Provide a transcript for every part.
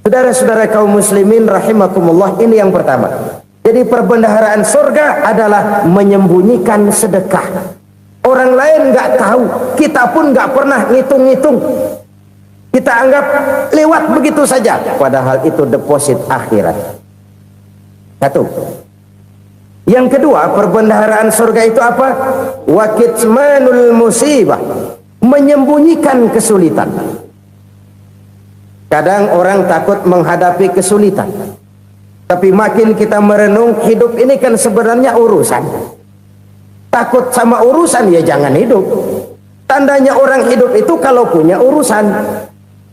Saudara-saudara kaum muslimin rahimakumullah, ini yang pertama. Jadi perbendaharaan surga adalah menyembunyikan sedekah. Orang lain nggak tahu, kita pun nggak pernah ngitung-ngitung. Kita anggap lewat begitu saja, padahal itu deposit akhirat. Satu. Yang kedua, perbendaharaan surga itu apa? Wa kitmanul musibah, menyembunyikan kesulitan. Kadang orang takut menghadapi kesulitan, tapi makin kita merenung, hidup ini kan sebenarnya urusan. Takut sama urusan, ya jangan hidup. Tandanya orang hidup itu kalau punya urusan.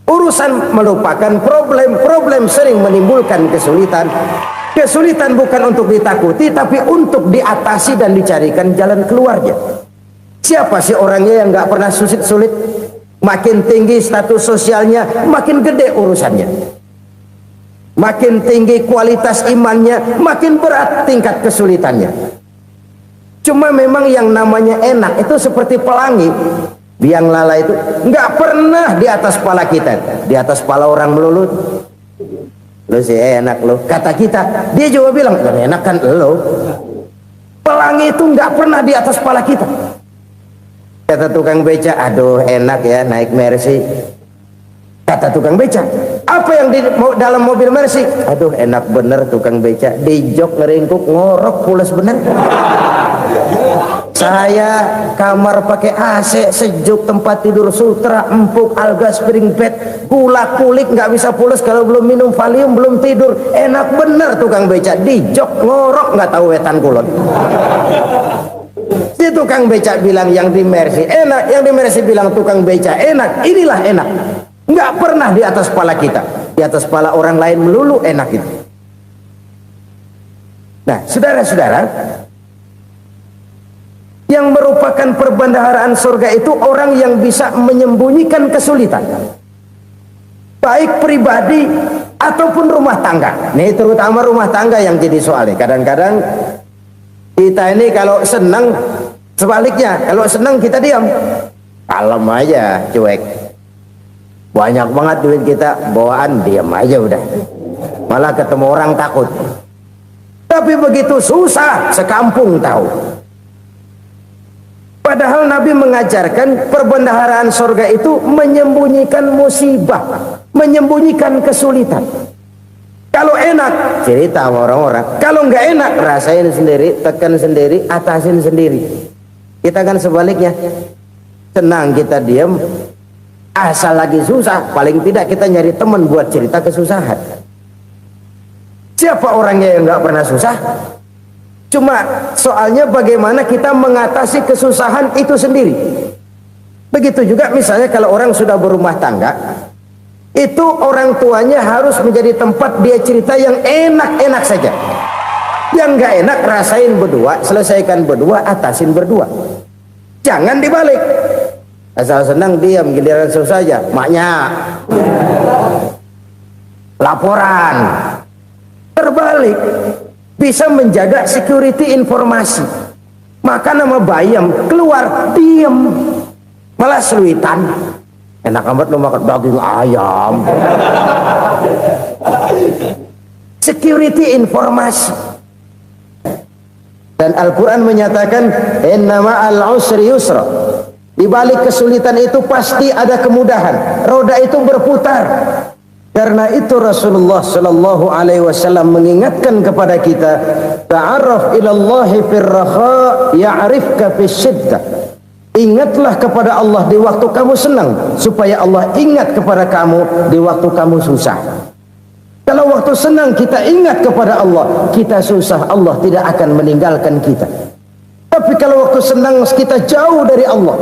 Urusan melupakan problem, problem sering menimbulkan kesulitan. Kesulitan bukan untuk ditakuti, tapi untuk diatasi dan dicarikan jalan keluarnya. Siapa sih orangnya yang nggak pernah sulit-sulit? Makin tinggi status sosialnya, makin gede urusannya. Makin tinggi kualitas imannya, makin berat tingkat kesulitannya. Cuma memang yang namanya enak itu seperti pelangi. Biang lala itu nggak pernah di atas kepala kita, di atas kepala orang melulu. Lu sih enak lu, kata kita. Dia juga bilang, enak kan lu. Pelangi itu nggak pernah di atas kepala kita. Kata tukang beca, aduh enak ya naik Mercy. Kata tukang beca, apa yang di dalam mobil Mercy? Aduh enak bener tukang beca, di jok ngeringkuk ngorok pules bener. Saya kamar pakai AC sejuk, tempat tidur sutra empuk, alga spring bed, gula kulik nggak bisa pules kalau belum minum Valium, belum tidur. Enak bener tukang beca, di jok ngorok nggak tahu wetan kulon. Si tukang beca bilang yang di Mercy enak, yang di Mercy bilang tukang beca enak. Inilah enak, nggak pernah di atas kepala kita, di atas kepala orang lain melulu enak itu. Nah, saudara-saudara, yang merupakan perbendaharaan surga itu orang yang bisa menyembunyikan kesulitan, baik pribadi ataupun rumah tangga. Nih terutama rumah tangga yang jadi soalnya. Kadang-kadang kita ini kalau senang, sebaliknya kalau senang kita diam, kalem aja, cuek. Banyak banget duit kita, bawaan diam aja udah. Malah ketemu orang takut. Tapi begitu susah, sekampung tahu. Padahal Nabi mengajarkan perbendaharaan surga itu menyembunyikan musibah, menyembunyikan kesulitan. Kalau enak, cerita sama orang-orang. Kalau nggak enak, rasain sendiri, tekan sendiri, atasin sendiri. Kita kan sebaliknya. Senang kita diam, asal lagi susah, paling tidak kita nyari teman buat cerita kesusahan. Siapa orangnya yang nggak pernah susah? Cuma soalnya bagaimana kita mengatasi kesusahan itu sendiri. Begitu juga misalnya kalau orang sudah berumah tangga, itu orang tuanya harus menjadi tempat dia cerita yang enak-enak saja. Yang nggak enak rasain berdua, selesaikan berdua, atasin berdua. Jangan dibalik. Asal senang diam, giliran susah saja. Maknya laporan. Terbalik. Bisa menjaga security informasi. Maka nama bayam keluar diam, malah seluitan. Enak amat lu makan daging ayam. Security informasi. Dan Al-Quran menyatakan innama al-usri yusra. Di balik kesulitan itu pasti ada kemudahan. Roda itu berputar. Karena itu Rasulullah sallallahu alaihi wasallam mengingatkan kepada kita, ta'arraf ila Allah fir raha ya'rifka fis syiddah. Ingatlah kepada Allah di waktu kamu senang, supaya Allah ingat kepada kamu di waktu kamu susah. Kalau waktu senang kita ingat kepada Allah, kita susah, Allah tidak akan meninggalkan kita. Tapi kalau waktu senang kita jauh dari Allah,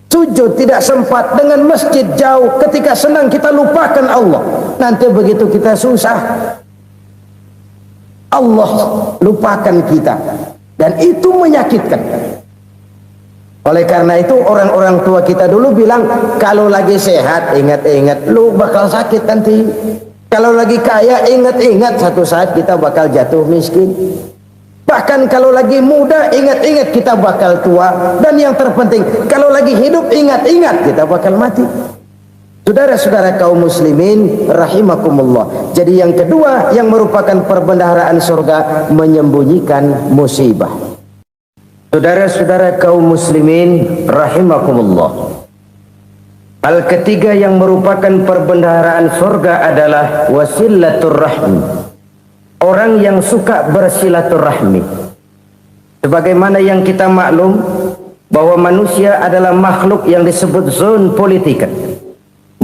sujud tidak sempat, dengan masjid jauh, ketika senang kita lupakan Allah. Nanti begitu kita susah, Allah lupakan kita, dan itu menyakitkan. Oleh karena itu orang-orang tua kita dulu bilang, kalau lagi sehat ingat-ingat lu bakal sakit nanti. Kalau lagi kaya ingat-ingat satu saat kita bakal jatuh miskin. Bahkan kalau lagi muda ingat-ingat kita bakal tua. Dan yang terpenting kalau lagi hidup ingat-ingat kita bakal mati. Saudara-saudara kaum muslimin rahimakumullah. Jadi yang kedua yang merupakan perbendaharaan surga, menyembunyikan musibah. Saudara-saudara kaum muslimin rahimakumullah. Hal ketiga yang merupakan perbendaharaan surga adalah wasilaturrahmi. Orang yang suka bersilaturahmi. Sebagaimana yang kita maklum bahwa manusia adalah makhluk yang disebut zon politika.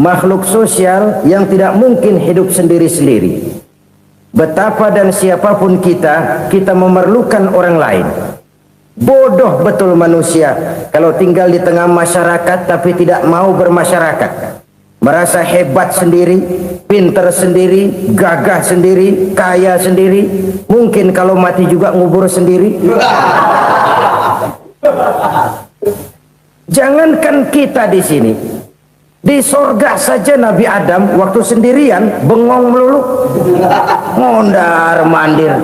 Makhluk sosial yang tidak mungkin hidup sendiri-sendiri. Betapa dan siapapun kita memerlukan orang lain. Bodoh betul manusia kalau tinggal di tengah masyarakat tapi tidak mau bermasyarakat. Merasa hebat sendiri, pintar sendiri, gagah sendiri, kaya sendiri. Mungkin kalau mati juga ngubur sendiri. Jangankan kita di sini, di sorga saja Nabi Adam waktu sendirian bengong melulu, mondar mandir.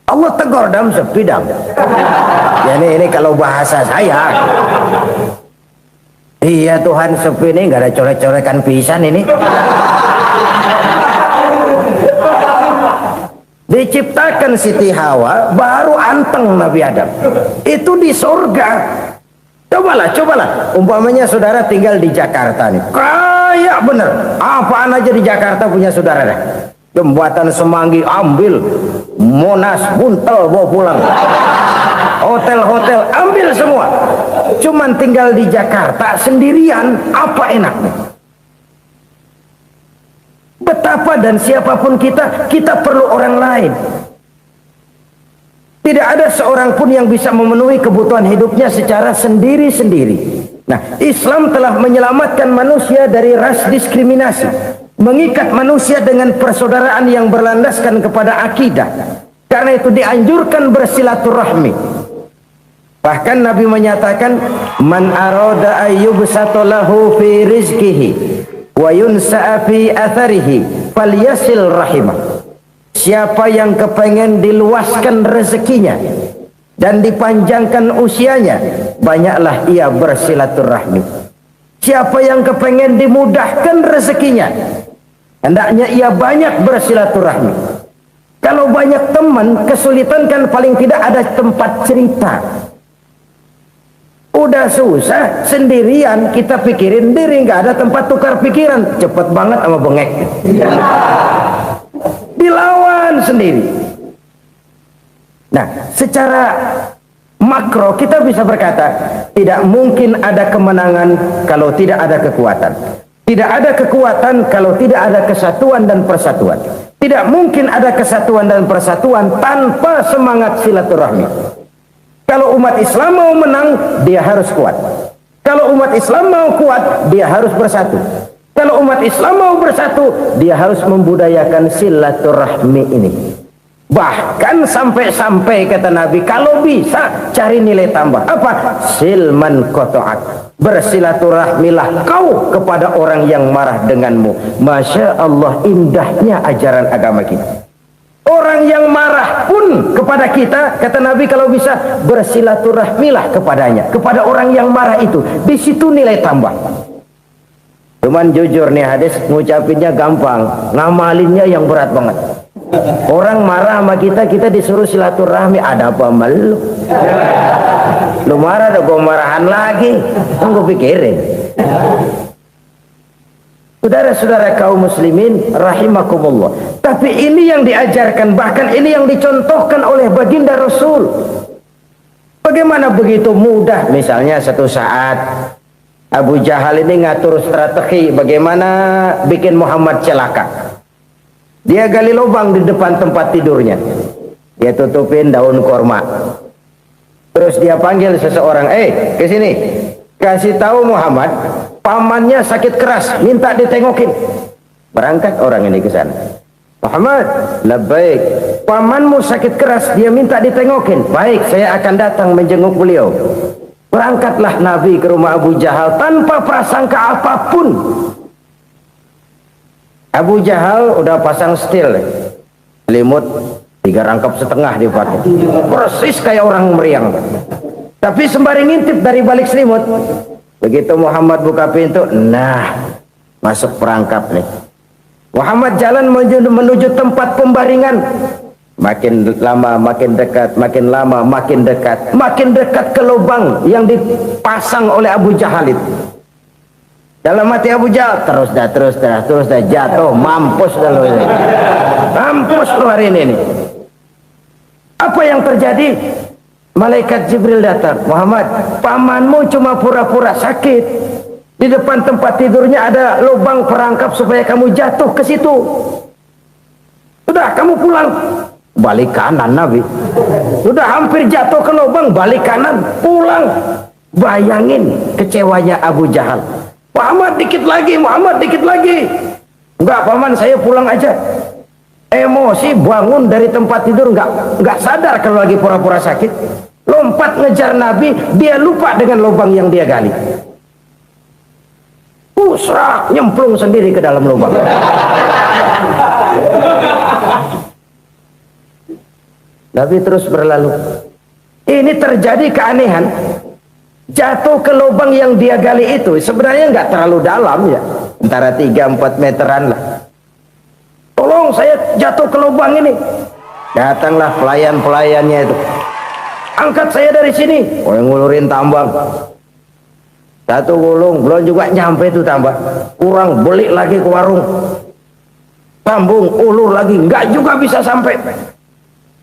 Allah tegur dam sepi dam. Ya ini kalau bahasa saya. Iya Tuhan sepi ini nggak ada coret-corekan pisan ini. Diciptakan Siti Hawa baru anteng Nabi Adam. Itu di surga. Cobalah. Umpamanya saudara tinggal di Jakarta nih. Kayak bener. Apaan aja di Jakarta punya saudara dah. Jembatan Semanggi ambil, Monas buntel bawa pulang, hotel-hotel ambil semua. Cuman tinggal di Jakarta sendirian, apa enaknya? Betapa dan siapapun kita perlu orang lain. Tidak ada seorang pun yang bisa memenuhi kebutuhan hidupnya secara sendiri-sendiri. Nah, Islam telah menyelamatkan manusia dari ras diskriminasi, mengikat manusia dengan persaudaraan yang berlandaskan kepada akidah. Karena itu dianjurkan bersilaturahmi. Bahkan Nabi menyatakan, man arada ayyubsata lahu fi rizqihi wa yunsa'a fi atharihi falyasil rahimah. Siapa yang kepengen diluaskan rezekinya dan dipanjangkan usianya, banyaklah ia bersilaturahmi. Siapa yang kepengen dimudahkan rezekinya, hendaknya ia banyak bersilaturahmi. Kalau banyak teman, kesulitan kan paling tidak ada tempat cerita. Udah susah sendirian, kita pikirin diri, nggak ada tempat tukar pikiran. Cepet banget sama bengek. Dilawan sendiri. Nah, secara makro kita bisa berkata, tidak mungkin ada kemenangan kalau tidak ada kekuatan. Tidak ada kekuatan kalau tidak ada kesatuan dan persatuan. Tidak mungkin ada kesatuan dan persatuan tanpa semangat silaturahmi. Kalau umat Islam mau menang, dia harus kuat. Kalau umat Islam mau kuat, dia harus bersatu. Kalau umat Islam mau bersatu, dia harus membudayakan silaturahmi ini. Bahkan sampai-sampai kata Nabi, kalau bisa cari nilai tambah. Apa? Silman qata'ak. Bersilaturahmilah kau kepada orang yang marah denganmu. Masya Allah, indahnya ajaran agama kita. Orang yang marah pun kepada kita, kata Nabi, kalau bisa bersilaturahmilah kepadanya, kepada orang yang marah itu. Di situ nilai tambah. Cuman jujur nih hadis, ngucapinnya gampang, ngamalinnya yang berat banget. Orang marah sama kita disuruh silaturahmi, ada apa malu? Lu marah, ada gue marahan lagi, tunggu pikirin. Saudara-saudara kaum muslimin rahimakumullah. Tapi ini yang diajarkan, bahkan ini yang dicontohkan oleh baginda Rasul. Bagaimana begitu mudah, misalnya satu saat Abu Jahal ini ngatur strategi bagaimana bikin Muhammad celaka. Dia gali lubang di depan tempat tidurnya. Dia tutupin daun korma. Terus dia panggil seseorang, ke sini. Kasih tahu Muhammad, pamannya sakit keras, minta ditengokin. Berangkat orang ini ke sana. Muhammad, labbaik. Pamanmu sakit keras, dia minta ditengokin. Baik, saya akan datang menjenguk beliau. Berangkatlah Nabi ke rumah Abu Jahal tanpa prasangka apapun. Abu Jahal udah pasang setil, selimut 3 rangkap setengah dipakai, persis kayak orang meriang. Tapi sembari ngintip dari balik selimut, Begitu Muhammad buka pintu, nah masuk perangkap nih. Muhammad jalan menuju tempat pembaringan. Makin lama makin dekat, makin lama makin dekat ke lubang yang dipasang oleh Abu Jahal itu. Dalam hati Abu Jahal, terus dah jatuh, mampus dah lo ini. Mampus lo hari ini nih. Apa yang terjadi? Malaikat Jibril datang. Muhammad, pamanmu cuma pura-pura sakit. Di depan tempat tidurnya ada lubang perangkap supaya kamu jatuh ke situ. Sudah, kamu pulang. Balik kanan Nabi. Sudah hampir jatuh ke lubang, balik kanan, pulang. Bayangin kecewanya Abu Jahal. Muhammad dikit lagi. Enggak paman, saya pulang aja. Emosi, bangun dari tempat tidur, enggak sadar kalau lagi pura-pura sakit. Lompat ngejar Nabi, dia lupa dengan lubang yang dia gali. Pusrak, nyemplung sendiri ke dalam lubang. Nabi terus berlalu. Ini terjadi keanehan. Jatuh ke lubang yang dia gali itu sebenarnya nggak terlalu dalam ya, antara 3-4 meteran lah. Tolong, saya jatuh ke lubang ini. Datanglah pelayan-pelayannya itu. Angkat saya dari sini. Oh, yang ngulurin tambang. Satu gulung, belum juga nyampe itu tambang. Kurang, beli lagi ke warung. Sambung, ulur lagi, nggak juga bisa sampai.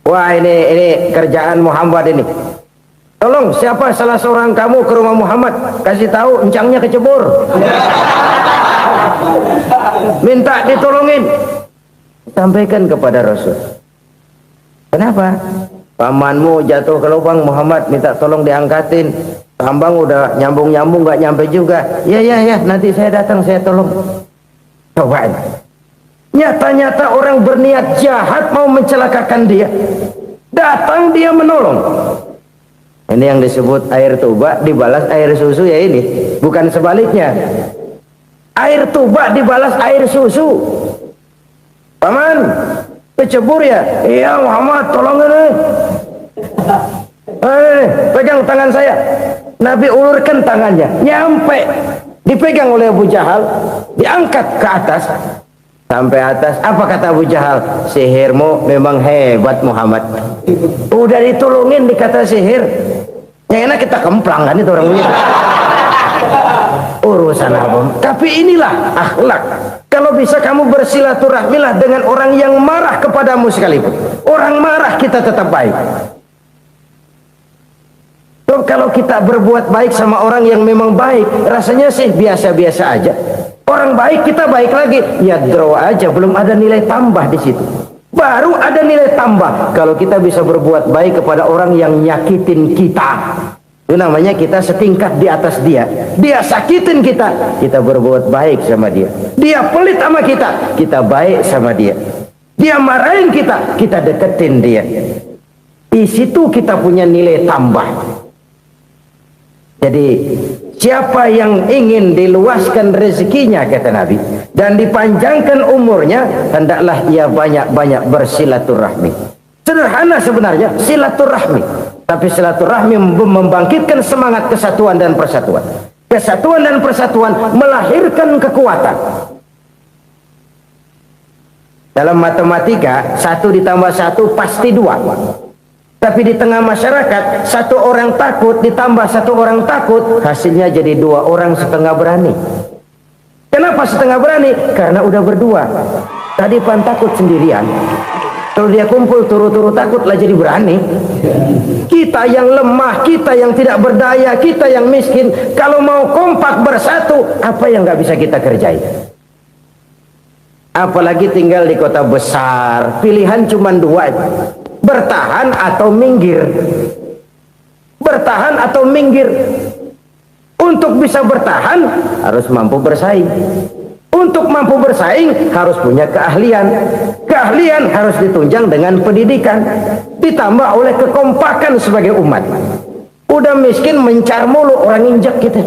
Wah, ini kerjaan Muhammad ini. Tolong, siapa salah seorang kamu ke rumah Muhammad, kasih tahu encangnya kecebur. Minta ditolongin. Sampaikan kepada Rasul. Kenapa? Pamanmu jatuh ke lubang, Muhammad minta tolong diangkatin. Tambang udah nyambung-nyambung nggak nyampe juga. Ya, nanti saya datang, saya tolong. Coba. Nyata-nyata orang berniat jahat mau mencelakakan dia. Datang dia menolong. Ini yang disebut air tuba dibalas air susu ya ini. Bukan sebaliknya. Air tuba dibalas air susu. Paman, kecebur ya? Iya Muhammad, tolong ini. Pegang tangan saya. Nabi ulurkan tangannya. Nyampe. Dipegang oleh Abu Jahal. Diangkat ke atas. Sampai atas, apa kata Abu Jahal? Sihirmu memang hebat Muhammad. Udah ditolongin dikata sihir. Yang enak kita kemplang kan itu orang begitu. Urusan apa? Tapi inilah akhlak. Kalau bisa kamu bersilaturahmilah dengan orang yang marah kepadamu sekalipun. Orang marah kita tetap baik. So, kalau kita berbuat baik sama orang yang memang baik, rasanya sih biasa-biasa aja. Orang baik kita baik lagi, ya draw aja, belum ada nilai tambah di situ. Baru ada nilai tambah kalau kita bisa berbuat baik kepada orang yang nyakitin kita. Itu namanya kita setingkat di atas dia. Dia sakitin kita, kita berbuat baik sama dia. Dia pelit sama kita, kita baik sama dia. Dia marahin kita, kita deketin dia. Di situ kita punya nilai tambah. Jadi siapa yang ingin diluaskan rezekinya, kata Nabi, dan dipanjangkan umurnya, hendaklah ia banyak-banyak bersilaturahmi. Sederhana sebenarnya silaturahmi, tapi silaturahmi membangkitkan semangat kesatuan dan persatuan. Kesatuan dan persatuan melahirkan kekuatan. Dalam matematika 1 ditambah 1 pasti 2. Tapi di tengah masyarakat, 1 orang takut ditambah 1 orang takut, hasilnya jadi 2 orang setengah berani. Kenapa setengah berani? Karena udah berdua. Tadi pan takut sendirian. Kalau dia kumpul turu-turu takut lah jadi berani. Kita yang lemah, kita yang tidak berdaya, kita yang miskin, kalau mau kompak bersatu, apa yang nggak bisa kita kerjain? Apalagi tinggal di kota besar, pilihan cuma 2. Bertahan atau minggir. Bertahan atau minggir. Untuk bisa bertahan harus mampu bersaing. Untuk mampu bersaing harus punya keahlian. Keahlian harus ditunjang dengan pendidikan, ditambah oleh kekompakan sebagai umat. Udah miskin mencar mulu, orang injek gitu.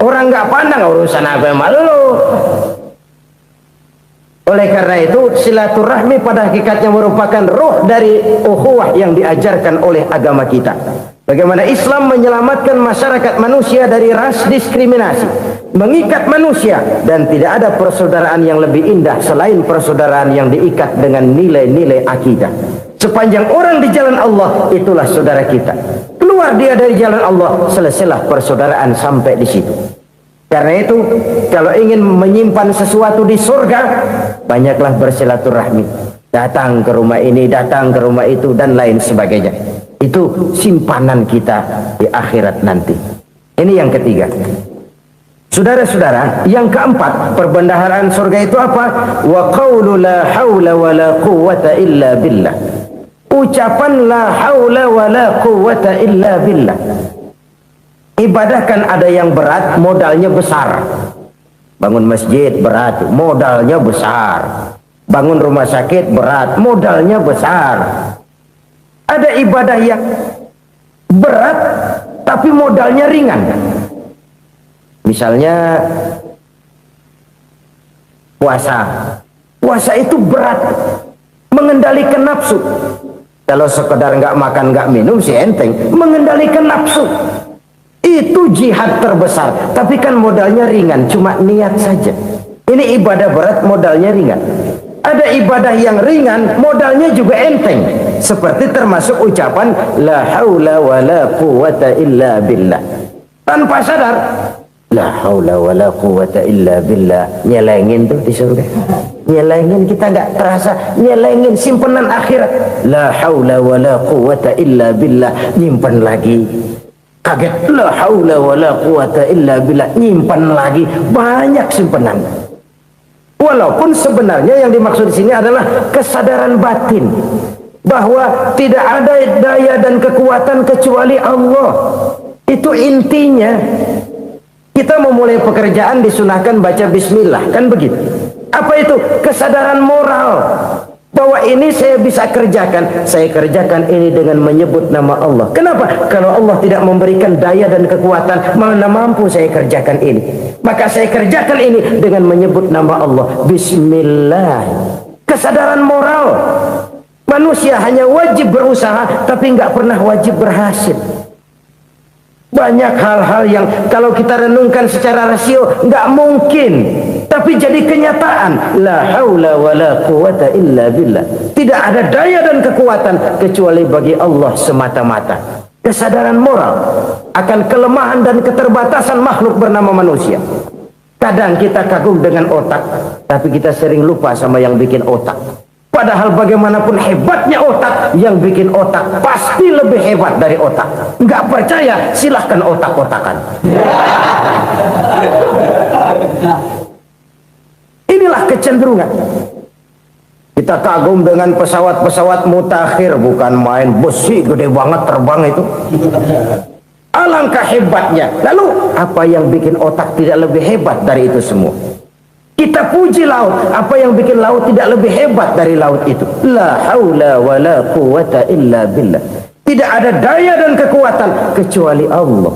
Orang nggak pandang urusan apa yang malu. Oleh karena itu, silaturahmi pada hakikatnya merupakan roh dari ukhuwah yang diajarkan oleh agama kita. Bagaimana Islam menyelamatkan masyarakat manusia dari ras diskriminasi, mengikat manusia, dan tidak ada persaudaraan yang lebih indah selain persaudaraan yang diikat dengan nilai-nilai akidah. Sepanjang orang di jalan Allah, itulah saudara kita. Keluar dia dari jalan Allah, selesailah persaudaraan sampai di situ. Karena itu, kalau ingin menyimpan sesuatu di surga, banyaklah bersilaturahmi. Datang ke rumah ini, datang ke rumah itu, dan lain sebagainya. Itu simpanan kita di akhirat nanti. Ini yang ketiga. Saudara-saudara, yang keempat, perbendaharaan surga itu apa? Wa qawlu la hawla wa la quwwata illa billah. Ucapan la hawla wa la quwwata illa billah. Ibadah kan ada yang berat, modalnya besar. Bangun masjid berat, modalnya besar. Bangun rumah sakit berat, modalnya besar. Ada ibadah yang berat tapi modalnya ringan. Misalnya puasa. Puasa itu berat, mengendalikan nafsu. Kalau sekedar nggak makan nggak minum sih enteng, mengendalikan nafsu. Itu jihad terbesar, tapi kan modalnya ringan, cuma niat saja. Ini ibadah berat, modalnya ringan. Ada ibadah yang ringan, modalnya juga enteng. Seperti termasuk ucapan la haula wa la quwwata illa billah. Tanpa sadar, la haula wa la quwwata illa billah. Nyelengin tuh di surga. Nyelengin, kita nggak terasa, nyelengin simpenan akhirat. La haula wa la quwwata illa billah. Nyimpan lagi. Kaget, la haula wa la quwwata illa billah, nyimpan lagi, banyak simpanan. Walaupun sebenarnya yang dimaksud di sini adalah kesadaran batin bahwa tidak ada daya dan kekuatan kecuali Allah. Itu intinya. Kita memulai pekerjaan disunahkan baca bismillah, kan begitu. Apa itu? Kesadaran moral. Bahwa ini saya bisa kerjakan, saya kerjakan ini dengan menyebut nama Allah. Kenapa? Kalau Allah tidak memberikan daya dan kekuatan, mana mampu saya kerjakan ini. Maka saya kerjakan ini dengan menyebut nama Allah. Bismillah. Kesadaran moral. Manusia hanya wajib berusaha, tapi nggak pernah wajib berhasil. Banyak hal-hal yang kalau kita renungkan secara rasio nggak mungkin, tapi jadi kenyataan. La haula wa la quwwata illa billah. Tidak ada daya dan kekuatan kecuali bagi Allah semata-mata. Kesadaran moral akan kelemahan dan keterbatasan makhluk bernama manusia. Kadang kita kagum dengan otak, tapi kita sering lupa sama yang bikin otak. Padahal bagaimanapun hebatnya otak, yang bikin otak pasti lebih hebat dari otak. Nggak percaya, silahkan otak-otakan. Inilah kecenderungan. Kita kagum dengan pesawat-pesawat mutakhir, bukan main, besi gede banget terbang itu. Alangkah hebatnya. Lalu apa yang bikin otak tidak lebih hebat dari itu semua? Kita puji laut, apa yang bikin laut tidak lebih hebat dari laut itu? La haula wa la quwwata illa billah. Tidak ada daya dan kekuatan kecuali Allah.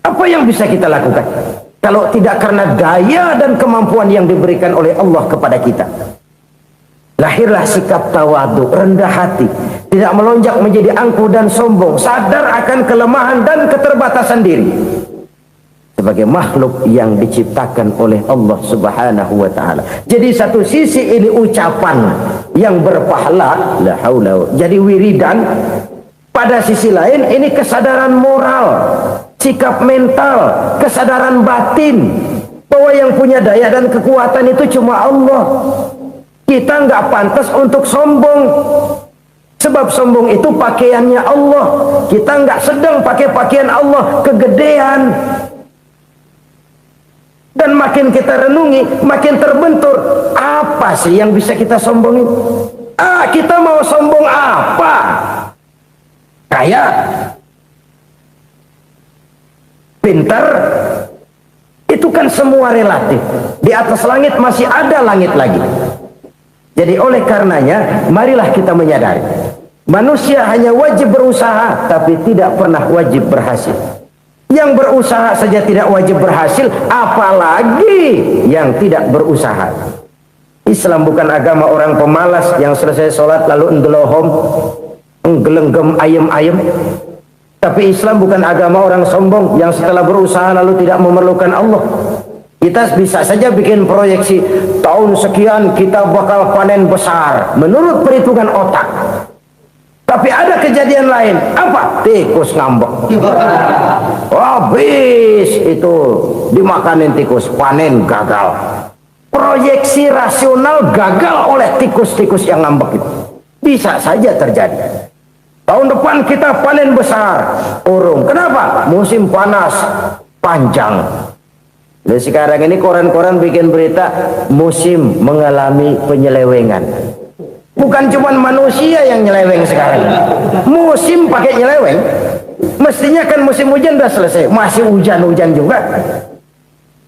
Apa yang bisa kita lakukan kalau tidak karena daya dan kemampuan yang diberikan oleh Allah kepada kita? Lahirlah sikap tawadu, rendah hati, tidak melonjak menjadi angkuh dan sombong, sadar akan kelemahan dan keterbatasan diri. Sebagai makhluk yang diciptakan oleh Allah Subhanahu wa ta'ala. Jadi satu sisi ini ucapan yang berpahala, la haula, jadi wiridan. Pada sisi lain ini kesadaran moral, sikap mental, kesadaran batin bahwa yang punya daya dan kekuatan itu cuma Allah. Kita nggak pantas untuk sombong, sebab sombong itu pakaiannya Allah. Kita nggak sedang pakai pakaian Allah, kegedean. Dan makin kita renungi, makin terbentur. Apa sih yang bisa kita sombongin? Kita mau sombong apa? Kaya? Pintar? Itu kan semua relatif. Di atas langit masih ada langit lagi. Jadi oleh karenanya, marilah kita menyadari. Manusia hanya wajib berusaha, tapi tidak pernah wajib berhasil. Yang berusaha saja tidak wajib berhasil, apalagi yang tidak berusaha. Islam bukan agama orang pemalas yang selesai sholat lalu ngelohom, nggelenggem ayem-ayem. Tapi Islam bukan agama orang sombong yang setelah berusaha lalu tidak memerlukan Allah. Kita bisa saja bikin proyeksi tahun sekian kita bakal panen besar menurut perhitungan otak. Tapi ada kejadian lain. Apa? Tikus ngambek. Habis itu dimakanin tikus, panen gagal. Proyeksi rasional gagal oleh tikus-tikus yang ngambek itu. Bisa saja terjadi. Tahun depan kita panen besar, urung. Kenapa? Musim panas panjang. Dan sekarang ini koran-koran bikin berita musim mengalami penyelewengan. Bukan cuma manusia yang nyeleweng sekarang. Musim pakai nyeleweng. Mestinya kan musim hujan udah selesai, masih hujan-hujan juga.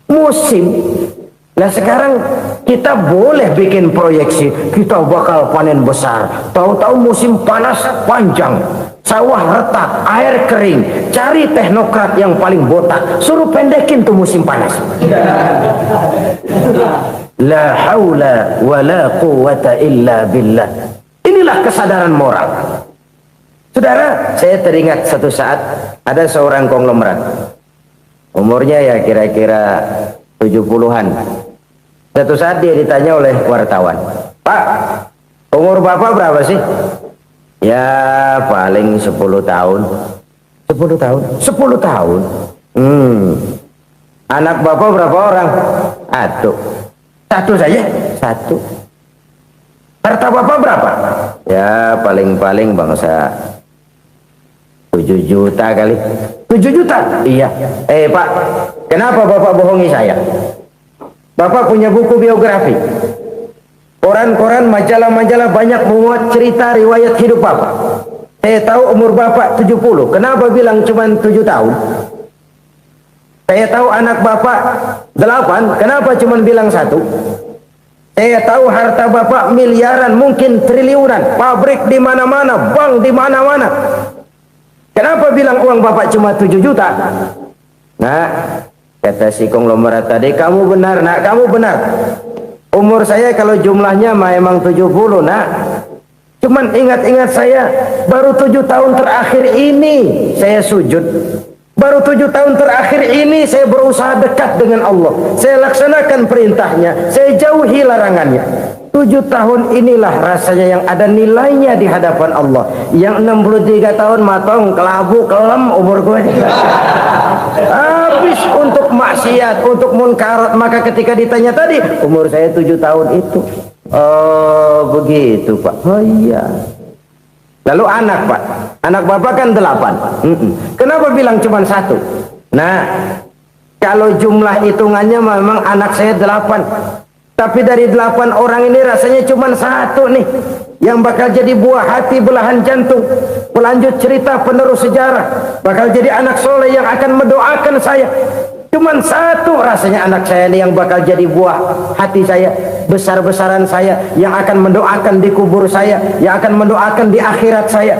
Musim. Nah sekarang kita boleh bikin proyeksi, kita bakal panen besar. Tahu-tahu musim panas panjang, sawah retak, air kering. Cari teknokrat yang paling botak, suruh pendekin tuh musim panas. La haula wa la quwata illa billah. Inilah kesadaran moral. Saudara, saya teringat satu saat ada seorang konglomerat. Umurnya ya kira-kira 70-an. Satu saat dia ditanya oleh wartawan, "Pak, umur Bapak berapa sih?" "Ya paling 10 tahun." 10 tahun? 10 tahun? Anak Bapak berapa orang? Aduh. Satu saja? Satu. Harta Bapak berapa? Ya paling-paling bangsa 7 juta kali. 7 juta? Iya. Pak, kenapa Bapak bohongi saya? Bapak punya buku biografi. Koran-koran, majalah-majalah banyak memuat cerita riwayat hidup Bapak. Saya tahu umur Bapak 70. Kenapa bilang cuma 7 tahun? Saya tahu anak Bapak 8. Kenapa cuma bilang 1? Saya tahu harta Bapak miliaran, mungkin triliunan. Pabrik di mana-mana, bank di mana-mana. Kenapa bilang uang Bapak cuma 7 juta? Nah, kata si konglomerat tadi, kamu benar nak, kamu benar. Umur saya kalau jumlahnya memang 70 nak. Cuman ingat-ingat saya, baru 7 tahun terakhir ini saya sujud. Baru 7 tahun terakhir ini saya berusaha dekat dengan Allah. Saya laksanakan perintahnya, saya jauhi larangannya. 7 tahun inilah rasanya yang ada nilainya di hadapan Allah. Yang 63 tahun matong, kelabu, kelem umur gue. Habis untuk maksiat, untuk munkarat. Maka ketika ditanya tadi, umur saya 7 tahun itu. Oh begitu Pak. Oh iya. Lalu anak Pak, anak Bapak kan 8. Kenapa bilang cuma 1? Nah, kalau jumlah hitungannya memang anak saya 8. Tapi dari 8 orang ini rasanya cuma 1 nih yang bakal jadi buah hati, belahan jantung, pelanjut cerita, penerus sejarah, bakal jadi anak soleh yang akan mendoakan saya. Cuman 1 rasanya anak saya ini yang bakal jadi buah hati saya, besar-besaran saya, yang akan mendoakan di kubur saya, yang akan mendoakan di akhirat saya.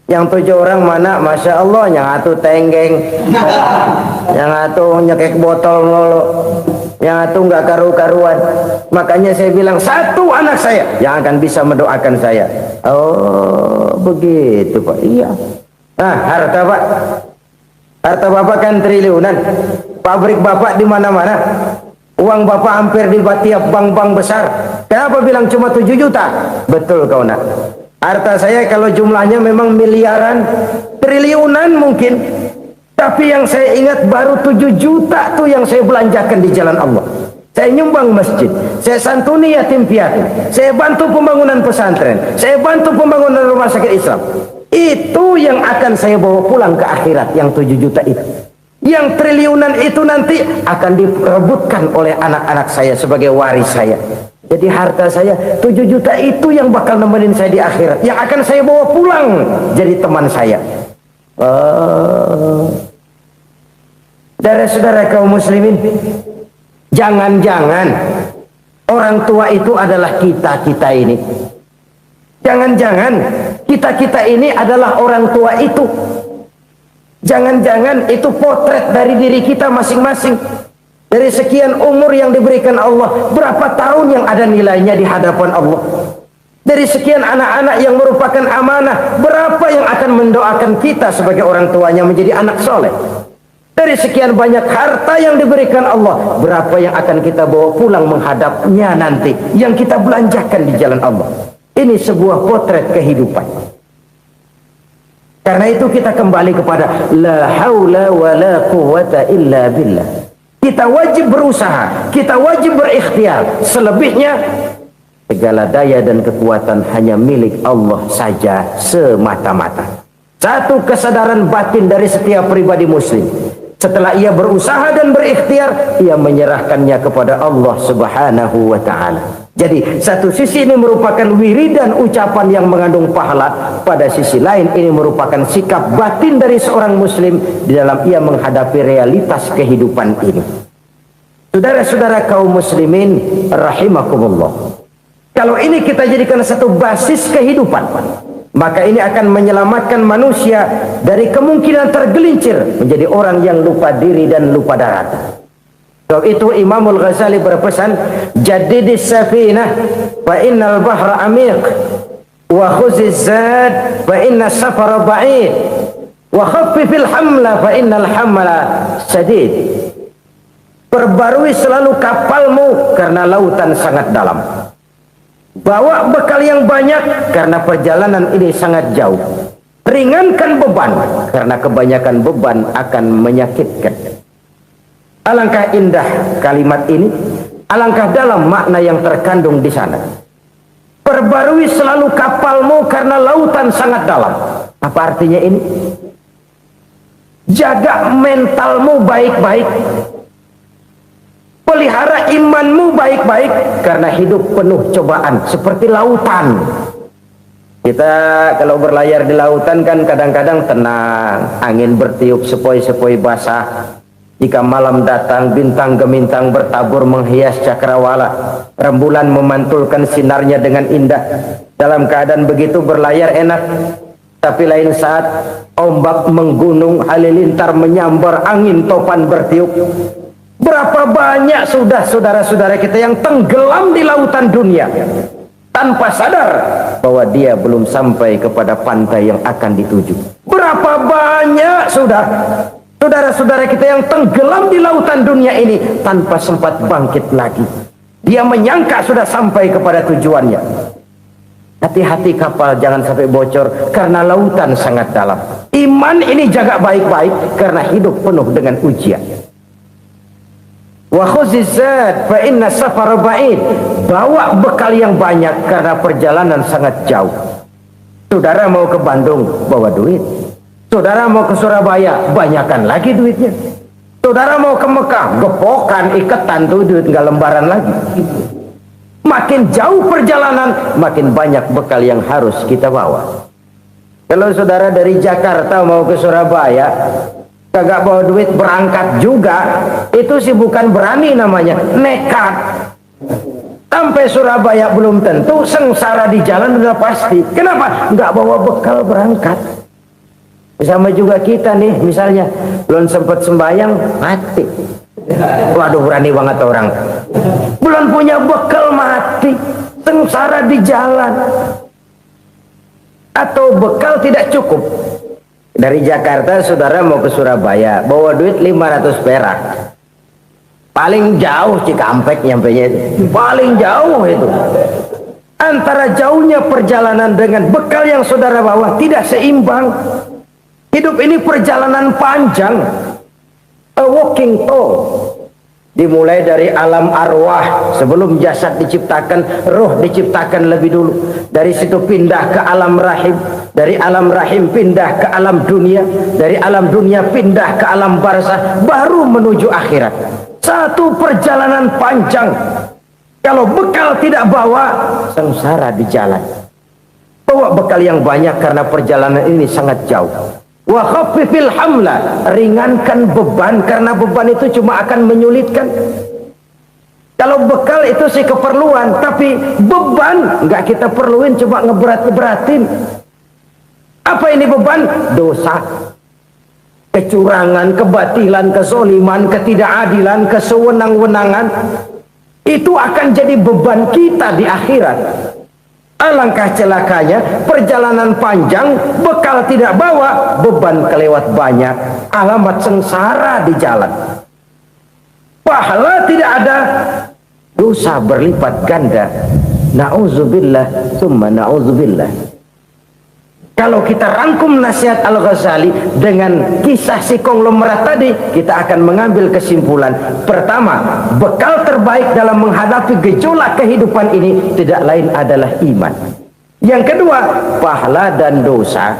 Yang 7 orang mana? Masya Allah, yang 1 tenggeng, yang 1 nyekek botol mulu, yang 1 nggak karu-karuan. Makanya saya bilang 1 anak saya yang akan bisa mendoakan saya. Oh begitu Pak. Iya. Nah harta Pak, harta Bapak kan triliunan. Pabrik Bapak di mana-mana. Uang Bapak hampir di tiap bank-bank besar. Kenapa bilang cuma 7 juta? Betul kau nak. Harta saya kalau jumlahnya memang miliaran, triliunan mungkin. Tapi yang saya ingat baru 7 juta tuh yang saya belanjakan di jalan Allah. Saya nyumbang masjid, saya santuni yatim piatu, saya bantu pembangunan pesantren, saya bantu pembangunan rumah sakit Islam. Itu yang akan saya bawa pulang ke akhirat, yang 7 juta itu. Yang triliunan itu nanti akan diperebutkan oleh anak-anak saya sebagai waris saya. Jadi harta saya 7 juta itu yang bakal nemenin saya di akhirat, yang akan saya bawa pulang jadi teman saya. Saudara-saudara kaum muslimin, jangan-jangan orang tua itu adalah kita-kita ini. Jangan-jangan kita-kita ini adalah orang tua itu. Jangan-jangan itu potret dari diri kita masing-masing. Dari sekian umur yang diberikan Allah, berapa tahun yang ada nilainya di hadapan Allah? Dari sekian anak-anak yang merupakan amanah, berapa yang akan mendoakan kita sebagai orang tuanya menjadi anak soleh? Dari sekian banyak harta yang diberikan Allah, berapa yang akan kita bawa pulang menghadapnya nanti, yang kita belanjakan di jalan Allah? Ini sebuah potret kehidupan. Karena itu kita kembali kepada la haula wa la quwwata illa billah. Kita wajib berusaha, kita wajib berikhtiar. Selebihnya segala daya dan kekuatan hanya milik Allah saja semata-mata. Satu kesadaran batin dari setiap pribadi muslim. Setelah ia berusaha dan berikhtiar, ia menyerahkannya kepada Allah Subhanahu wa ta'ala. Jadi satu sisi ini merupakan wiridan ucapan yang mengandung pahala, pada sisi lain ini merupakan sikap batin dari seorang muslim di dalam ia menghadapi realitas kehidupan ini. Saudara-saudara kaum muslimin rahimakumullah, kalau ini kita jadikan satu basis kehidupan, maka ini akan menyelamatkan manusia dari kemungkinan tergelincir menjadi orang yang lupa diri dan lupa darat. Sebab itu Imamul Ghazali berpesan, jadidis safinah fa innal bahra amiq wa khuziz zad fa inna safara ba'id wa khaffifil hamla fa innal hamla sadid. Perbarui selalu kapalmu karena lautan sangat dalam. Bawa bekal yang banyak karena perjalanan ini sangat jauh. Ringankan beban karena kebanyakan beban akan menyakitkan. Alangkah indah kalimat ini, alangkah dalam makna yang terkandung di sana. Perbarui selalu kapalmu karena lautan sangat dalam. Apa artinya ini? Jaga mentalmu baik-baik. Pelihara imanmu baik-baik karena hidup penuh cobaan seperti lautan. Kita kalau berlayar di lautan kan kadang-kadang tenang, angin bertiup sepoi-sepoi basah. Jika malam datang, bintang gemintang bertabur menghias cakrawala. Rembulan memantulkan sinarnya dengan indah. Dalam keadaan begitu berlayar enak. Tapi lain saat ombak menggunung, halilintar menyambar, angin topan bertiup. Berapa banyak sudah saudara-saudara kita yang tenggelam di lautan dunia tanpa sadar bahwa dia belum sampai kepada pantai yang akan dituju. Berapa banyak sudah saudara-saudara kita yang tenggelam di lautan dunia ini tanpa sempat bangkit lagi. Dia menyangka sudah sampai kepada tujuannya. Hati-hati kapal jangan sampai bocor karena lautan sangat dalam. Iman ini jaga baik-baik karena hidup penuh dengan ujian. Wa khuzizat fa inna safara ba'id. Bawa bekal yang banyak karena perjalanan sangat jauh. Saudara mau ke Bandung, bawa duit. Saudara mau ke Surabaya, banyakan lagi duitnya. Saudara mau ke Mekah, gepokan, iketan tuh duit, nggak lembaran lagi. Makin jauh perjalanan, makin banyak bekal yang harus kita bawa. Kalau saudara dari Jakarta mau ke Surabaya, kagak bawa duit berangkat juga, itu sih bukan berani namanya, nekat. Sampai Surabaya belum tentu, sengsara di jalan udah pasti. Kenapa? Nggak bawa bekal berangkat. Sama juga kita nih, misalnya belum sempat sembahyang, mati. Waduh, berani banget orang. Belum punya bekal, mati. Sengsara di jalan. Atau bekal tidak cukup. Dari Jakarta saudara mau ke Surabaya, bawa duit 500 perak. Paling jauh Cikampek nyampenya itu. Paling jauh itu. Antara jauhnya perjalanan dengan bekal yang saudara bawa tidak seimbang. Hidup ini perjalanan panjang, a walking tour. Dimulai dari alam arwah, sebelum jasad diciptakan, roh diciptakan lebih dulu. Dari situ pindah ke alam rahim, dari alam rahim pindah ke alam dunia, dari alam dunia pindah ke alam barzah, baru menuju akhirat. Satu perjalanan panjang. Kalau bekal tidak bawa, sengsara di jalan. Bawa bekal yang banyak karena perjalanan ini sangat jauh. Wa khaffifil hamla, ringankan beban karena beban itu cuma akan menyulitkan. Kalau bekal itu sih keperluan, tapi beban nggak kita perluin, cuma ngeberat-ngeberatin. Apa ini beban? Dosa. kecurangan, kebatilan, kezoliman, ketidakadilan, kesewenang-wenangan, itu akan jadi beban kita di akhirat. Alangkah celakanya, perjalanan panjang, bekal tidak bawa, beban kelewat banyak, alamat sengsara di jalan. Pahala tidak ada, dosa berlipat ganda. Na'udzubillah, summa na'udzubillah. Kalau kita rangkum nasihat Al-Ghazali dengan kisah si konglomerat tadi, kita akan mengambil kesimpulan. Pertama, bekal terbaik dalam menghadapi gejolak kehidupan ini tidak lain adalah iman. Yang kedua, pahala dan dosa.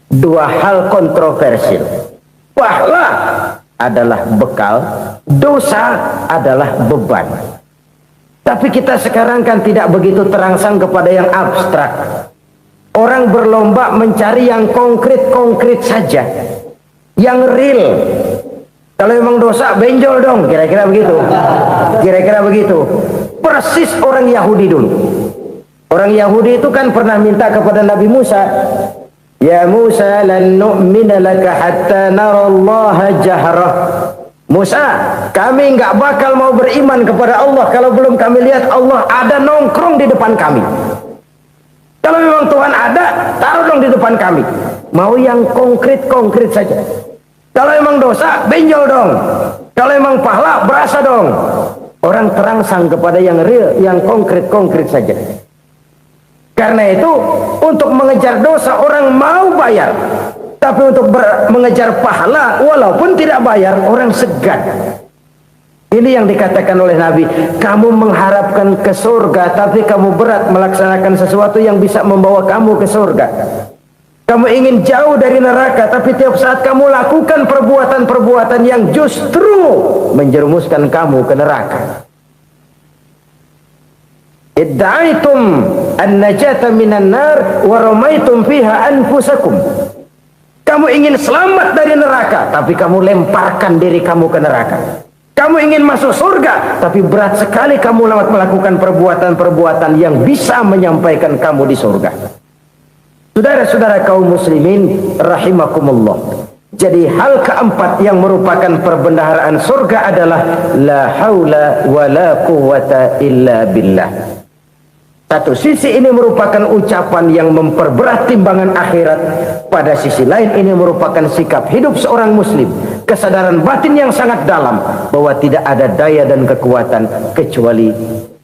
Dua hal kontroversial. Pahala adalah bekal, dosa adalah beban. Tapi kita sekarang kan tidak begitu terangsang kepada yang abstrak. Orang berlomba mencari yang konkret-konkret saja, yang real. Kalau memang dosa, benjol dong, kira-kira begitu. Kira-kira begitu. Persis orang Yahudi dulu. Orang Yahudi itu kan pernah minta kepada Nabi Musa, ya Musa, lan nu'mina laka hatta narallaha jahrah. Musa, kami nggak bakal mau beriman kepada Allah kalau belum kami lihat Allah ada nongkrong di depan kami. Kalau memang Tuhan ada, taruh dong di depan kami. Mau yang konkret-konkret saja. Kalau memang dosa, benjol dong. Kalau memang pahala, berasa dong. Orang terangsang kepada yang real, yang konkret-konkret saja. Karena itu, untuk mengejar dosa, orang mau bayar. Tapi untuk mengejar pahala, walaupun tidak bayar, orang segan. Ini yang dikatakan oleh Nabi, kamu mengharapkan ke surga, tapi kamu berat melaksanakan sesuatu yang bisa membawa kamu ke surga. Kamu ingin jauh dari neraka, tapi tiap saat kamu lakukan perbuatan-perbuatan yang justru menjerumuskan kamu ke neraka. Idda'aitum an-najata minan nar wa ramaitum fiha anfusakum. Kamu ingin selamat dari neraka, tapi kamu lemparkan diri kamu ke neraka. Kamu ingin masuk surga, tapi berat sekali kamu melakukan perbuatan-perbuatan yang bisa menyampaikan kamu di surga. Saudara-saudara kaum muslimin rahimakumullah. Jadi hal keempat yang merupakan perbendaharaan surga adalah la haula wa la quwwata illa billah. Satu sisi ini merupakan ucapan yang memperberat timbangan akhirat. Pada sisi lain ini merupakan sikap hidup seorang muslim. Kesadaran batin yang sangat dalam bahwa tidak ada daya dan kekuatan kecuali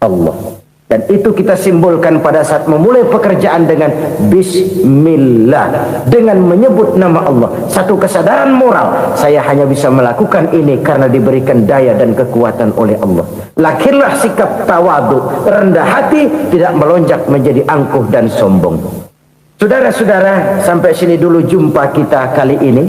Allah. Dan itu kita simbolkan pada saat memulai pekerjaan dengan Bismillah, dengan menyebut nama Allah. Satu kesadaran moral, saya hanya bisa melakukan ini karena diberikan daya dan kekuatan oleh Allah. Lahirlah sikap tawadu, rendah hati, tidak melonjak menjadi angkuh dan sombong. Saudara-saudara, sampai sini dulu jumpa kita kali ini.